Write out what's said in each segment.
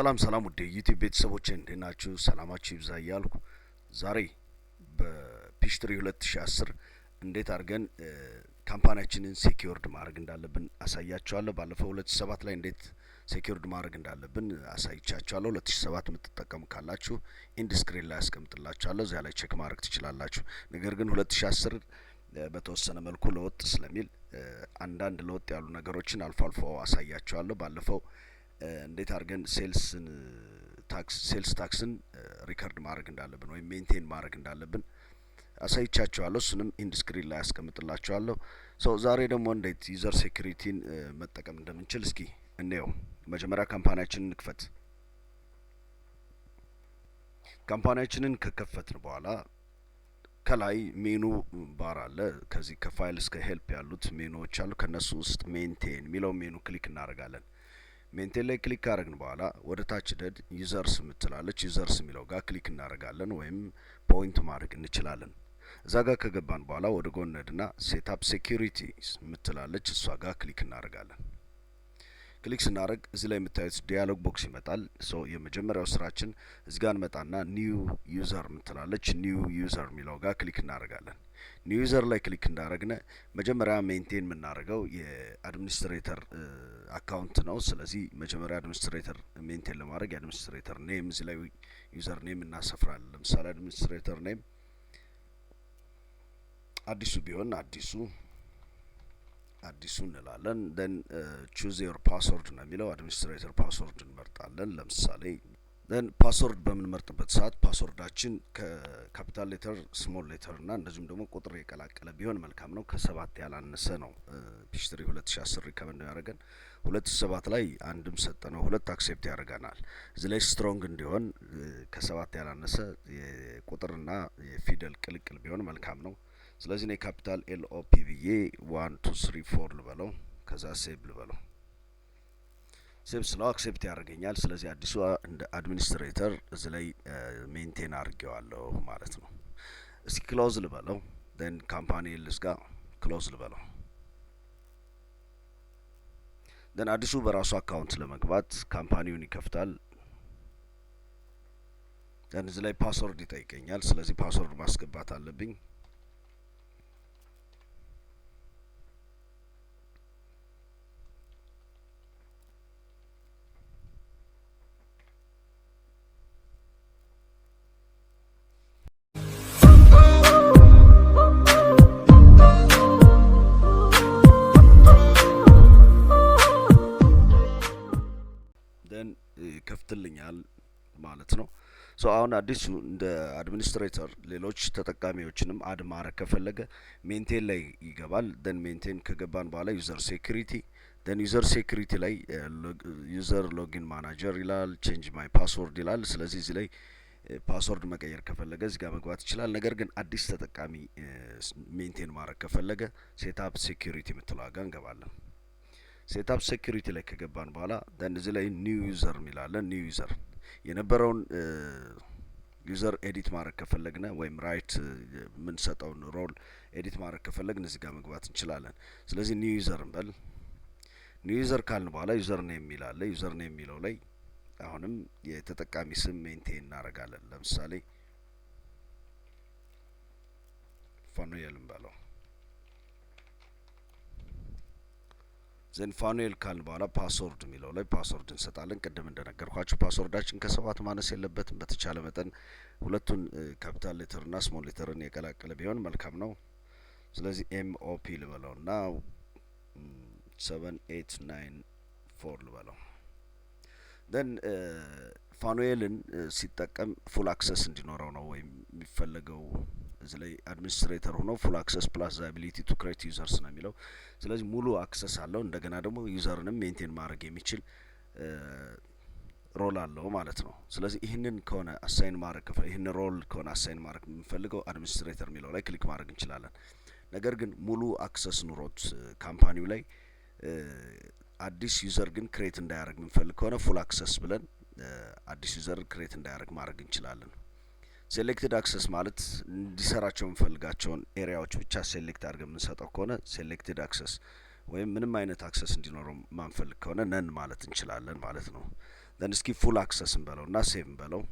ሰላም ውድ ዩቲዩብ ቤተሰቦቼ እንዴት ናችሁ? ሰላማችሁ ይብዛ እያልኩ ዛሬ በፒችትሪ 2010 እንዴት አድርገን ካምፓኒያችንን ሴኪዩርድ ማድረግ እንዳለብን አሳያችኋለሁ። ባለፈው 2007 ላይ እንዴት ሴኪዩርድ ማድረግ እንዳለብን አሳይቻችኋለሁ። 2007 የምትጠቀሙ ካላችሁ ኢንድ ስክሪን ላይ አስቀምጥላችኋለሁ፣ እዚያ ላይ ቼክ ማድረግ ትችላላችሁ። ነገር ግን 2010 በተወሰነ መልኩ ለውጥ ስለሚል አንዳንድ ለውጥ ያሉ ነገሮችን አልፎ አልፎ አሳያችኋለሁ። ባለፈው እንዴት አድርገን ሴልስ ታክስን ሪከርድ ማድረግ እንዳለብን ወይም ሜንቴን ማድረግ እንዳለብን አሳይቻችኋለሁ። እሱንም ኢንድ ስክሪን ላይ አስቀምጥላችኋለሁ። ዛሬ ደግሞ እንዴት ዩዘር ሴኩሪቲን መጠቀም እንደምንችል እስኪ እንየው። መጀመሪያ ካምፓኒያችንን እንክፈት። ካምፓኒያችንን ከከፈትን በኋላ ከላይ ሜኑ ባር አለ። ከዚህ ከፋይል እስከ ሄልፕ ያሉት ሜኑዎች አሉ። ከነሱ ውስጥ ሜንቴን የሚለው ሜኑ ክሊክ እናደርጋለን። ሜንቴን ላይ ክሊክ ካደረግን በኋላ ወደ ታች ደድ ዩዘርስ ምትላለች። ዩዘርስ የሚለው ጋር ክሊክ እናደርጋለን ወይም ፖይንት ማድረግ እንችላለን። እዛ ጋር ከገባን በኋላ ወደ ጎን ነድና ሴትአፕ ሴኩሪቲ ምትላለች። እሷ ጋር ክሊክ እናደርጋለን። ክሊክ ስናደርግ እዚህ ላይ የምታዩት ዲያሎግ ቦክስ ይመጣል። የመጀመሪያው ስራችን እዚህ ጋር እንመጣና ኒው ዩዘር ምትላለች። ኒው ዩዘር የሚለው ጋር ክሊክ እናደርጋለን። ኒው ዩዘር ላይ ክሊክ እንዳደረግነ መጀመሪያ ሜንቴን የምናደርገው የአድሚኒስትሬተር አካውንት ነው። ስለዚህ መጀመሪያ አድሚኒስትሬተር ሜንቴን ለማድረግ የአድሚኒስትሬተር ኔም እዚህ ላይ ዩዘር ኔም እናሰፍራለን። ለምሳሌ አድሚኒስትሬተር ኔም አዲሱ ቢሆን አዲሱ እንላለን። ደን ቹዝ ዮር ፓስወርድ ነው የሚለው። አድሚኒስትሬተር ፓስወርድ እንመርጣለን። ለምሳሌ ደን ፓስወርድ በምንመርጥበት ሰዓት ፓስወርዳችን ከካፒታል ሌተር፣ ስሞል ሌተር እና እንደዚሁም ደግሞ ቁጥር የቀላቀለ ቢሆን መልካም ነው። ከ7 ያላነሰ ነው ፒችትሪ 2010 ሪከመንድ ያደረገን። 2007 ላይ አንድም ሰጠነው 2 አክሴፕት ያደርገናል። እዚህ ላይ ስትሮንግ እንዲሆን ከ7 ያላነሰ የቁጥርና የፊደል ቅልቅል ቢሆን መልካም ነው። ስለዚህ እኔ ካፒታል ኤልኦፒ ብዬ 1 2 3 4 ልበለው። ከዛ ሴቭ ልበለው። ሴቭ ስለው አክሴፕት ያደርገኛል። ስለዚህ አዲሱ እንደ አድሚኒስትሬተር እዚህ ላይ ሜንቴን አድርጌዋለሁ ማለት ነው። እስኪ ክሎዝ ልበለው። ደን ካምፓኒ ኤልስ ጋር ክሎዝ ልበለው። ደን አዲሱ በራሱ አካውንት ለመግባት ካምፓኒውን ይከፍታል። ደን እዚህ ላይ ፓስወርድ ይጠይቀኛል። ስለዚህ ፓስወርድ ማስገባት አለብኝ። ከፍትልኛል ማለት ነው። አሁን አዲሱ እንደ አድሚኒስትሬተር ሌሎች ተጠቃሚዎችንም አድ ማድረግ ከፈለገ ሜንቴን ላይ ይገባል። ደን ሜንቴን ከገባን በኋላ ዩዘር ሴኩሪቲ፣ ደን ዩዘር ሴኩሪቲ ላይ ዩዘር ሎጊን ማናጀር ይላል፣ ቼንጅ ማይ ፓስወርድ ይላል። ስለዚህ እዚህ ላይ ፓስወርድ መቀየር ከፈለገ እዚህ ጋር መግባት ይችላል። ነገር ግን አዲስ ተጠቃሚ ሜንቴን ማድረግ ከፈለገ ሴትአፕ ሴኩሪቲ የምትለው ጋር እንገባለን። ሴትአፕ ሴኩሪቲ ላይ ከገባን በኋላ ደን እዚህ ላይ ኒው ዩዘር ሚላለን። ኒው ዩዘር የነበረውን ዩዘር ኤዲት ማድረግ ከፈለግነ ወይም ራይት የምንሰጠውን ሮል ኤዲት ማድረግ ከፈለግን እዚህ ጋር መግባት እንችላለን። ስለዚህ ኒው ዩዘር እንበል። ኒው ዩዘር ካልን በኋላ ዩዘር ኔም የሚላለ ዩዘር ኔም የሚለው ላይ አሁንም የተጠቃሚ ስም ሜንቴን እናደርጋለን። ለምሳሌ ፋኑኤል እንበለው። ዘን ፋኑኤል ካልን በኋላ ፓስወርድ የሚለው ላይ ፓስወርድ እንሰጣለን። ቅድም እንደነገርኳችሁ ፓስወርዳችን ከ7 ማነስ የለበትም። በተቻለ መጠን ሁለቱን ካፒታል ሌተርና ስሞል ሌተርን የቀላቀለ ቢሆን መልካም ነው። ስለዚህ ኤምኦፒ ልበለው እና 7894 ልበለው። ደን ፋኑኤልን ሲጠቀም ፉል አክሰስ እንዲኖረው ነው ወይም የሚፈለገው። እዚህ ላይ አድሚኒስትሬተር ሆኖ ፉል አክሰስ ፕላስ ዘ አቢሊቲ ቱ ክሬት ዩዘርስ ነው የሚለው። ስለዚህ ሙሉ አክሰስ አለው። እንደገና ደግሞ ዩዘርንም ሜንቴን ማድረግ የሚችል ሮል አለው ማለት ነው። ስለዚህ ይህንን ከሆነ አሳይን ማድረግ ይህን ሮል ከሆነ አሳይን ማድረግ የምንፈልገው አድሚኒስትሬተር የሚለው ላይ ክሊክ ማድረግ እንችላለን። ነገር ግን ሙሉ አክሰስ ኑሮት ካምፓኒው ላይ አዲስ ዩዘር ግን ክሬት እንዳያደርግ የምንፈልግ ከሆነ ፉል አክሰስ ብለን አዲስ ዩዘር ክሬት እንዳያደርግ ማድረግ እንችላለን። ሴሌክትድ አክሰስ ማለት እንዲሰራቸው የምንፈልጋቸውን ኤሪያዎች ብቻ ሴሌክት አድርገን የምንሰጠው ከሆነ ሴሌክትድ አክሰስ ወይም ምንም አይነት አክሰስ እንዲኖረው ማንፈልግ ከሆነ ነን ማለት እንችላለን ማለት ነው። then እስኪ ፉል አክሰስ እንበለውና ሴቭ እንበለው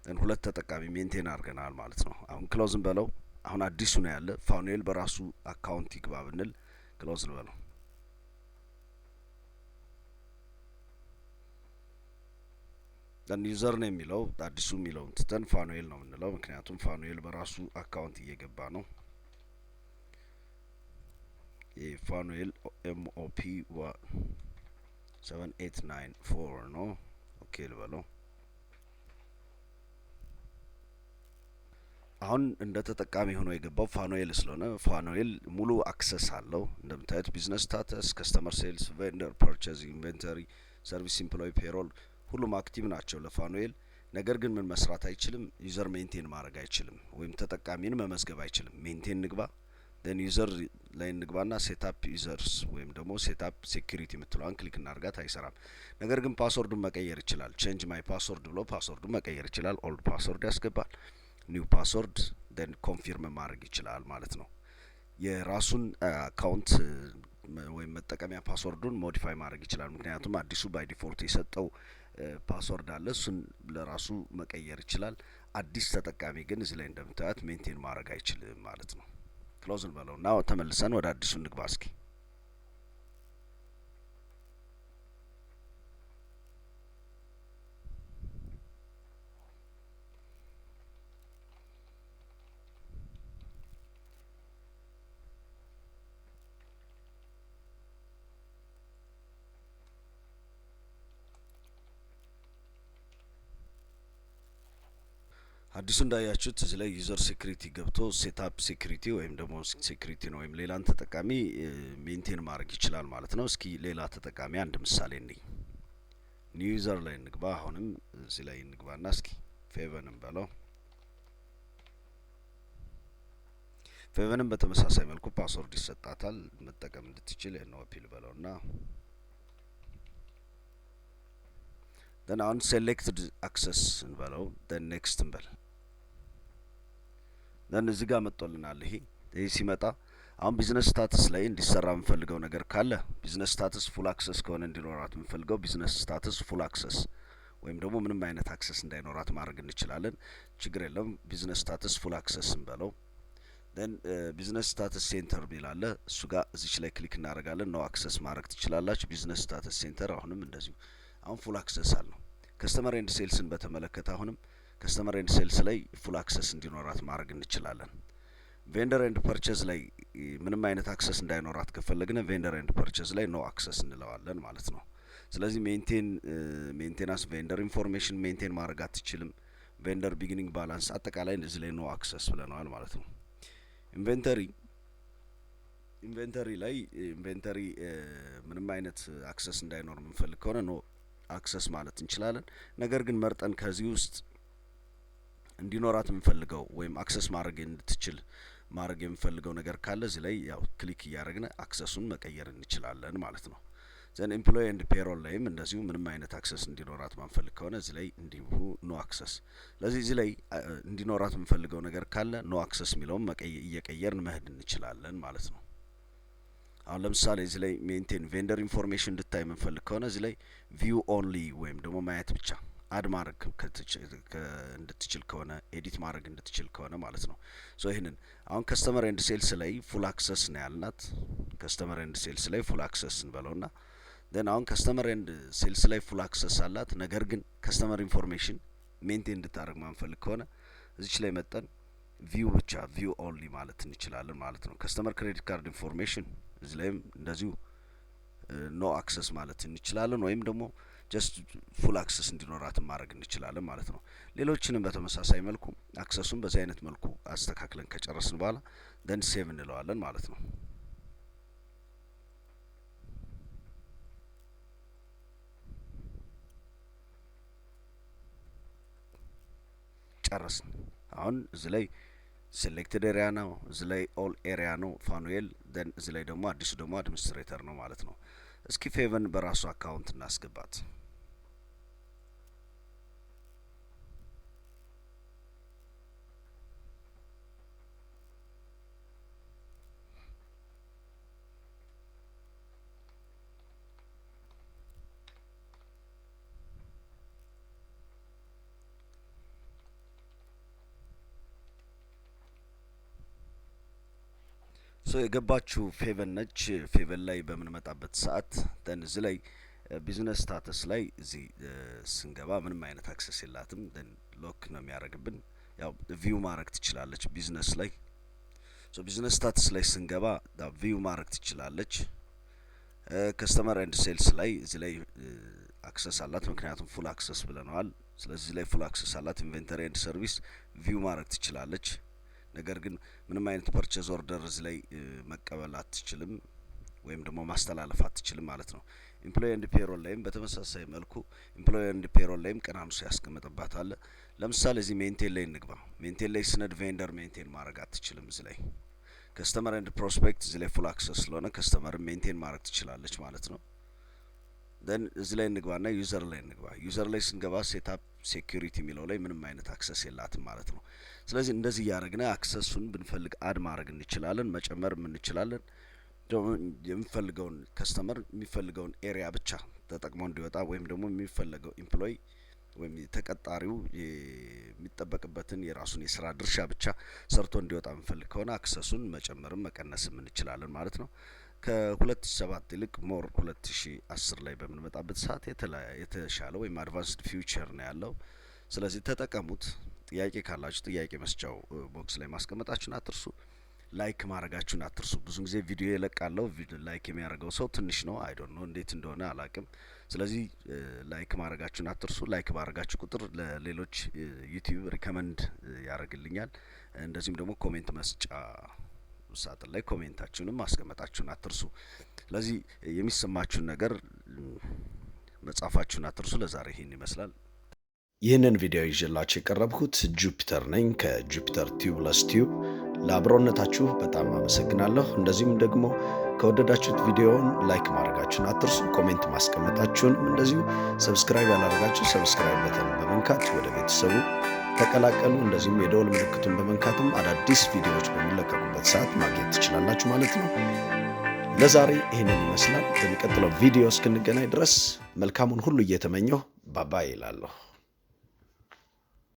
then ሁለት ተጠቃሚ ሜንቴን አድርገናል ማለት ነው። አሁን ክሎዝ እንበለው። አሁን አዲሱ ነው ያለ ፋኑኤል በራሱ አካውንት ይግባ ብንል ክሎዝ እንበለው። then ዩዘር ነው የሚለው አዲሱ የሚለው እንትን ፋኑኤል ነው የምንለው ምክንያቱም ፋኑኤል በራሱ አካውንት እየገባ ነው። የፋኑኤል ኤምኦፒ 7894 ነው። ኦኬ ልበለው። አሁን እንደ ተጠቃሚ ሆኖ የገባው ፋኑኤል ስለሆነ ፋኑኤል ሙሉ አክሰስ አለው። እንደምታዩት ቢዝነስ ስታተስ፣ ከስተመር ሴልስ፣ ቬንደር ፐርቼዝ፣ ኢንቨንተሪ፣ ሰርቪስ፣ ኢምፕሎይ፣ ፔሮል ሁሉም አክቲቭ ናቸው ለፋኑኤል። ነገር ግን ምን መስራት አይችልም? ዩዘር ሜንቴን ማድረግ አይችልም፣ ወይም ተጠቃሚን መመዝገብ አይችልም። ሜንቴን ንግባ then ዩዘር ላይ ንግባና ሴትአፕ ዩዘርስ ወይም ደግሞ ሴትአፕ ሴኩሪቲ የምትለዋን ክሊክ እናርጋት አይሰራም። ነገር ግን ፓስወርዱን መቀየር ይችላል። ቼንጅ ማይ ፓስወርድ ብሎ ፓስወርዱን መቀየር ይችላል። ኦልድ ፓስወርድ ያስገባል፣ ኒው ፓስወርድ then ኮንፊርም ማድረግ ይችላል ማለት ነው። የራሱን አካውንት ወይም መጠቀሚያ ፓስወርዱን ሞዲፋይ ማድረግ ይችላል። ምክንያቱም አዲሱ ባይ ዲፎልት የሰጠው ፓስወርድ አለ፣ እሱን ለራሱ መቀየር ይችላል። አዲስ ተጠቃሚ ግን እዚህ ላይ እንደምታዩት ሜንቴን ማድረግ አይችልም ማለት ነው። ክሎዝ እንበለውና ተመልሰን ወደ አዲሱ እንግባ እስኪ። አዲሱ እንዳያችሁት እዚህ ላይ ዩዘር ሴኩሪቲ ገብቶ ሴትአፕ ሴኩሪቲ ወይም ደግሞ ሴኩሪቲ ነው ወይም ሌላን ተጠቃሚ ሜንቴን ማድረግ ይችላል ማለት ነው። እስኪ ሌላ ተጠቃሚ አንድ ምሳሌ እንይ። ኒው ዩዘር ላይ እንግባ። አሁንም እዚህ ላይ እንግባና እስኪ ፌቨን እንበለው። ፌቨንም በተመሳሳይ መልኩ ፓስወርድ ይሰጣታል መጠቀም እንድትችል ኤንኦፒ ልበለውና then አሁን ሴሌክትድ አክሰስ እንበለው then ኔክስት እንበል። then እዚህ ጋር መጥቶልናል። ይሄ ሲመጣ አሁን ቢዝነስ ስታተስ ላይ እንዲሰራ የምንፈልገው ነገር ካለ ቢዝነስ ስታተስ ፉል አክሰስ ከሆነ እንዲኖራት የምንፈልገው ቢዝነስ ስታተስ ፉል አክሰስ ወይም ደግሞ ምንም አይነት አክሰስ እንዳይኖራት ማድረግ እንችላለን። ችግር የለም። ቢዝነስ ስታተስ ፉል አክሰስ እንበለው። then ቢዝነስ ስታተስ ሴንተር ቢላለ እሱ ጋር እዚች ላይ ክሊክ እናደርጋለን። ነው አክሰስ ማድረግ ትችላላችሁ። ቢዝነስ ስታተስ ሴንተር አሁንም እንደዚሁ አሁን ፉል አክሰስ አለው። ከስተመር ኤንድ ሴልስን በተመለከተ አሁንም ከስተመር ኤንድ ሴልስ ላይ ፉል አክሰስ እንዲኖራት ማድረግ እንችላለን። ቬንደር ኤንድ ፐርቼዝ ላይ ምንም አይነት አክሰስ እንዳይኖራት ከፈለግን ቬንደር ኤንድ ፐርቼዝ ላይ ኖ አክሰስ እንለዋለን ማለት ነው። ስለዚህ ሜንቴናንስ ቬንደር ኢንፎርሜሽን ሜንቴን ማድረግ አትችልም። ቬንደር ቢጊኒንግ ባላንስ አጠቃላይ እዚህ ላይ ኖ አክሰስ ብለናል ማለት ነው። ኢንቨንተሪ ላይ ኢንቨንተሪ ምንም አይነት አክሰስ እንዳይኖር የምንፈልግ ከሆነ ኖ አክሰስ ማለት እንችላለን። ነገር ግን መርጠን ከዚህ ውስጥ እንዲኖራት የምንፈልገው ወይም አክሰስ ማድረግ እንድትችል ማድረግ የምንፈልገው ነገር ካለ እዚህ ላይ ያው ክሊክ እያደረግን አክሰሱን መቀየር እንችላለን ማለት ነው። ዘን ኤምፕሎይ ኤንድ ፔሮል ላይም እንደዚሁ ምንም አይነት አክሰስ እንዲኖራት ማንፈልግ ከሆነ እዚህ ላይ እንዲሁ ኖ አክሰስ። ስለዚህ እዚህ ላይ እንዲኖራት የምንፈልገው ነገር ካለ ኖ አክሰስ የሚለውን እየቀየርን መሄድ እንችላለን ማለት ነው። አሁን ለምሳሌ እዚህ ላይ ሜንቴን ቬንደር ኢንፎርሜሽን እንድታይ የምንፈልግ ከሆነ እዚህ ላይ ቪው ኦንሊ ወይም ደግሞ ማየት ብቻ አድ ማድረግ እንድትችል ከሆነ ኤዲት ማድረግ እንድትችል ከሆነ ማለት ነው። ሶ ይህንን አሁን ከስተመር ኤንድ ሴልስ ላይ ፉል አክሰስ ነው ያልናት። ከስተመር ኤንድ ሴልስ ላይ ፉል አክሰስ እንበለውና then አሁን ከስተመር ኤንድ ሴልስ ላይ ፉል አክሰስ አላት። ነገር ግን ከስተመር ኢንፎርሜሽን ሜንቴን እንድታደርግ ማንፈልግ ከሆነ እዚች ላይ መጠን ቪው ብቻ ቪው ኦንሊ ማለት እንችላለን ማለት ነው። ከስተመር ክሬዲት ካርድ ኢንፎርሜሽን እዚህ ላይም እንደዚሁ ኖ አክሰስ ማለት እንችላለን፣ ወይም ደግሞ ጀስት ፉል አክሰስ እንዲኖራት ማድረግ እንችላለን ማለት ነው። ሌሎችንም በተመሳሳይ መልኩ አክሰሱን በዚህ አይነት መልኩ አስተካክለን ከጨረስን በኋላ then ሴቭ እንለዋለን ማለት ነው። ጨረስን። አሁን እዚህ ላይ ሴሌክትድ ኤሪያ ነው፣ እዚህ ላይ ኦል ኤሪያ ነው ፋኑኤል፣ then እዚህ ላይ ደግሞ አዲሱ ደግሞ አድሚኒስትሬተር ነው ማለት ነው። እስኪ ፌቨን በራሱ አካውንት እናስገባት። የገባችሁ ፌቨን ነች። ፌቨን ላይ በምንመጣበት ሰዓት ደን እዚህ ላይ ቢዝነስ ስታተስ ላይ እዚህ ስንገባ ምንም አይነት አክሰስ የላትም። ደን ሎክ ነው የሚያደርግብን። ያው ቪው ማድረግ ትችላለች ቢዝነስ ላይ። ቢዝነስ ስታተስ ላይ ስንገባ ቪው ማድረግ ትችላለች። ከስተመር ኤንድ ሴልስ ላይ እዚህ ላይ አክሰስ አላት፣ ምክንያቱም ፉል አክሰስ ብለናል። ስለዚህ ላይ ፉል አክሰስ አላት። ኢንቨንተሪ ኤንድ ሰርቪስ ቪው ማድረግ ትችላለች። ነገር ግን ምንም አይነት ፐርቼዝ ኦርደር እዚህ ላይ መቀበል አትችልም ወይም ደግሞ ማስተላለፍ አትችልም ማለት ነው። ኢምፕሎይ ኤንድ ፔሮል ላይም በተመሳሳይ መልኩ ኢምፕሎይ ኤንድ ፔሮል ላይም ቀናንሱ ያስቀምጥባታል። ለምሳሌ እዚህ ሜንቴን ላይ እንግባ። ሜንቴን ላይ ስነድ ቬንደር ሜንቴን ማድረግ አትችልም እዚህ ላይ። ከስተመር ኤንድ ፕሮስፔክት እዚህ ላይ ፉል አክሰስ ስለሆነ ከስተመር ሜንቴን ማድረግ ትችላለች ማለት ነው። ደን እዚህ ላይ እንግባና ዩዘር ላይ እንግባ። ዩዘር ላይ ስንገባ ሴትአፕ ሴኩሪቲ የሚለው ላይ ምንም አይነት አክሰስ የላትም ማለት ነው። ስለዚህ እንደዚህ ያደረግና አክሰሱን ብንፈልግ አድ ማድረግ እንችላለን፣ መጨመር እንችላለን። የሚፈልገውን ከስተመር የሚፈልገውን ኤሪያ ብቻ ተጠቅሞ እንዲወጣ ወይም ደግሞ የሚፈልገው ኢምፕሎይ ወይም ተቀጣሪው የሚጠበቅበትን የራሱን የስራ ድርሻ ብቻ ሰርቶ እንዲወጣ የምንፈልግ ከሆነ አክሰሱን መጨመርም መቀነስም እንችላለን ማለት ነው። ከ2007 ይልቅ ሞር 2010 ላይ በምንመጣበት ሰዓት የተሻለ ወይም አድቫንስድ ፊውቸር ነው ያለው። ስለዚህ ተጠቀሙት። ጥያቄ ካላችሁ ጥያቄ መስጫው ቦክስ ላይ ማስቀመጣችሁን አትርሱ። ላይክ ማድረጋችሁን አትርሱ። ብዙ ጊዜ ቪዲዮ የለቃለው ላይክ የሚያደርገው ሰው ትንሽ ነው። አይ ዶንት ኖ እንዴት እንደሆነ አላቅም። ስለዚህ ላይክ ማድረጋችሁን አትርሱ። ላይክ ባደረጋችሁ ቁጥር ለሌሎች ዩቲዩብ ሪከመንድ ያደርግልኛል። እንደዚሁም ደግሞ ኮሜንት መስጫ ሳጥን ላይ ኮሜንታችሁንም ማስቀመጣችሁን አትርሱ። ስለዚህ የሚሰማችሁን ነገር መጻፋችሁን አትርሱ። ለዛሬ ይሄን ይመስላል። ይህንን ቪዲዮ ይዤላችሁ የቀረብኩት ጁፒተር ነኝ ከጁፒተር ቲዩብለስ ቲዩብ። ለአብሮነታችሁ በጣም አመሰግናለሁ። እንደዚሁም ደግሞ ከወደዳችሁት ቪዲዮውን ላይክ ማድረጋችሁን አትርሱ። ኮሜንት ማስቀመጣችሁን እንደዚሁ ሰብስክራይብ ያላደረጋችሁ ሰብስክራይብ በተን በመንካት ወደ ቤተሰቡ ተቀላቀሉ። እንደዚሁም የደወል ምልክቱን በመንካትም አዳዲስ ቪዲዮዎች በሚለቀቁበት ሰዓት ማግኘት ትችላላችሁ ማለት ነው። ለዛሬ ይህንን ይመስላል። በሚቀጥለው ቪዲዮ እስክንገናኝ ድረስ መልካሙን ሁሉ እየተመኘሁ ባባይ ይላለሁ።